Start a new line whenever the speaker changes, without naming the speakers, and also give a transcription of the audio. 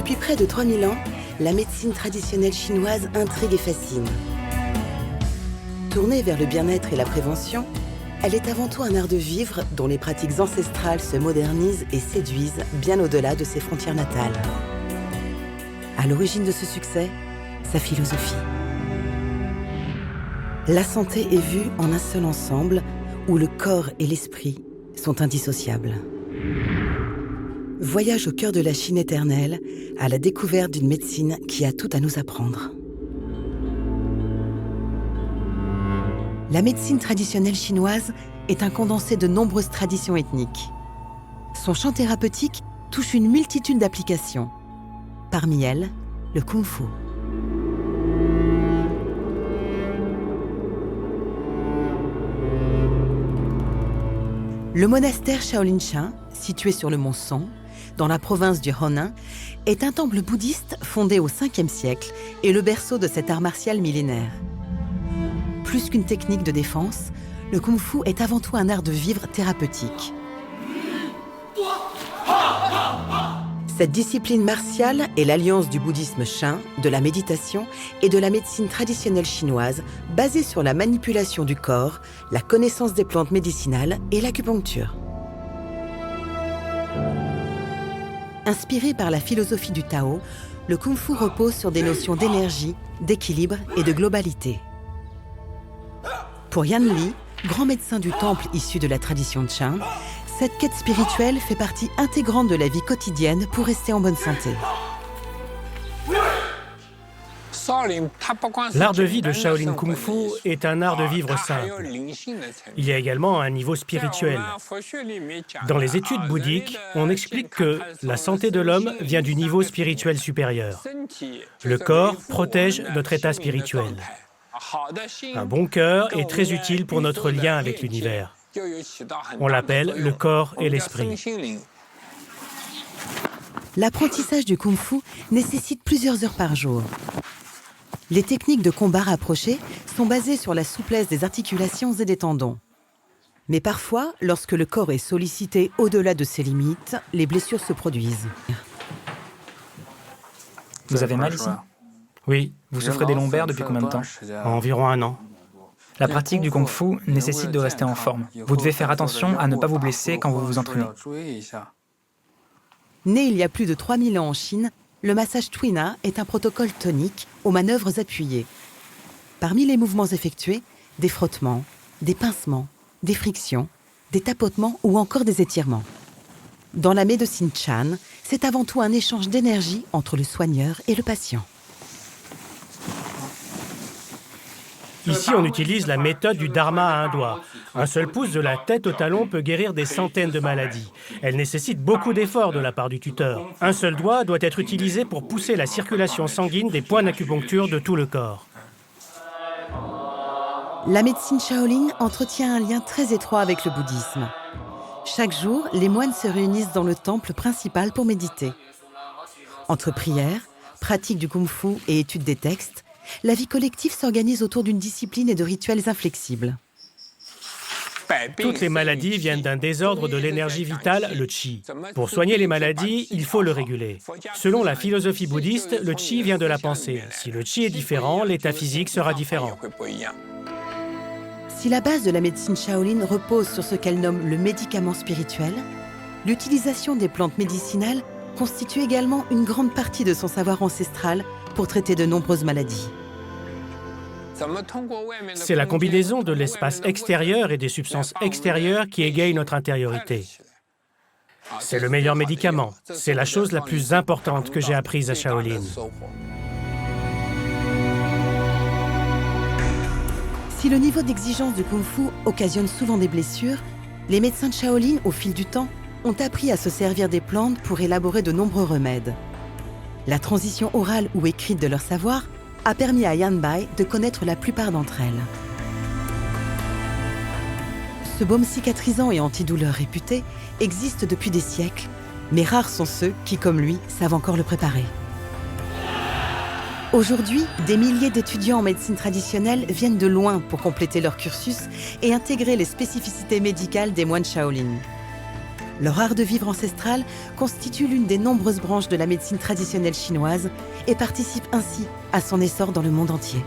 Depuis près de 3000 ans, la médecine traditionnelle chinoise intrigue et fascine. Tournée vers le bien-être et la prévention, elle est avant tout un art de vivre dont les pratiques ancestrales se modernisent et séduisent bien au-delà de ses frontières natales. À l'origine de ce succès, sa philosophie. La santé est vue en un seul ensemble où le corps et l'esprit sont indissociables. Voyage au cœur de la Chine éternelle, à la découverte d'une médecine qui a tout à nous apprendre. La médecine traditionnelle chinoise est un condensé de nombreuses traditions ethniques. Son champ thérapeutique touche une multitude d'applications. Parmi elles, le kung-fu. Le monastère Shaolin-Shan, situé sur le mont Song, dans la province du Henan, est un temple bouddhiste fondé au 5e siècle et le berceau de cet art martial millénaire. Plus qu'une technique de défense, le kung-fu est avant tout un art de vivre thérapeutique. Cette discipline martiale est l'alliance du bouddhisme Shan, de la méditation et de la médecine traditionnelle chinoise basée sur la manipulation du corps, la connaissance des plantes médicinales et l'acupuncture. Inspiré par la philosophie du Tao, le kung-fu repose sur des notions d'énergie, d'équilibre et de globalité. Pour Yan Li, grand médecin du temple issu de la tradition de Shan, cette quête spirituelle fait partie intégrante de la vie quotidienne pour rester en bonne santé.
L'art de vie de Shaolin Kung Fu est un art de vivre simple. Il y a également un niveau spirituel. Dans les études bouddhiques, on explique que la santé de l'homme vient du niveau spirituel supérieur. Le corps protège notre état spirituel. Un bon cœur est très utile pour notre lien avec l'univers. On l'appelle le corps et l'esprit.
L'apprentissage du kung-fu nécessite plusieurs heures par jour. Les techniques de combat rapprochées sont basées sur la souplesse des articulations et des tendons. Mais parfois, lorsque le corps est sollicité au-delà de ses limites, les blessures se produisent.
Vous avez mal ici?
Oui,
Vous souffrez des lombaires depuis combien de temps?
environ 1 an.
La pratique du kung-fu nécessite de rester en forme. Vous devez faire attention à ne pas vous blesser quand vous vous entraînez.
Né il y a plus de 3000 ans en Chine, le massage Tuina est un protocole tonique aux manœuvres appuyées. Parmi les mouvements effectués, des frottements, des pincements, des frictions, des tapotements ou encore des étirements. Dans la médecine Chan, c'est avant tout un échange d'énergie entre le soigneur et le patient.
Ici, on utilise la méthode du dharma à un doigt. Un seul pouce de la tête au talon peut guérir des centaines de maladies. Elle nécessite beaucoup d'efforts de la part du tuteur. Un seul doigt doit être utilisé pour pousser la circulation sanguine des points d'acupuncture de tout le corps.
La médecine Shaolin entretient un lien très étroit avec le bouddhisme. Chaque jour, les moines se réunissent dans le temple principal pour méditer. Entre prières, pratique du kung-fu et étude des textes, la vie collective s'organise autour d'une discipline et de rituels inflexibles.
Toutes les maladies viennent d'un désordre de l'énergie vitale, le qi. Pour soigner les maladies, il faut le réguler. Selon la philosophie bouddhiste, le qi vient de la pensée. Si le qi est différent, l'état physique sera différent.
Si la base de la médecine Shaolin repose sur ce qu'elle nomme le médicament spirituel, l'utilisation des plantes médicinales constitue également une grande partie de son savoir ancestral pour traiter de nombreuses maladies.
C'est la combinaison de l'espace extérieur et des substances extérieures qui égaye notre intériorité. C'est le meilleur médicament. C'est la chose la plus importante que j'ai apprise à Shaolin.
Si le niveau d'exigence du kung-fu occasionne souvent des blessures, les médecins de Shaolin, au fil du temps, ont appris à se servir des plantes pour élaborer de nombreux remèdes. La transition orale ou écrite de leur savoir a permis à Yan Bai de connaître la plupart d'entre elles. Ce baume cicatrisant et antidouleur réputé existe depuis des siècles, mais rares sont ceux qui, comme lui, savent encore le préparer. Aujourd'hui, des milliers d'étudiants en médecine traditionnelle viennent de loin pour compléter leur cursus et intégrer les spécificités médicales des moines Shaolin. Leur art de vivre ancestral constitue l'une des nombreuses branches de la médecine traditionnelle chinoise et participe ainsi à son essor dans le monde entier.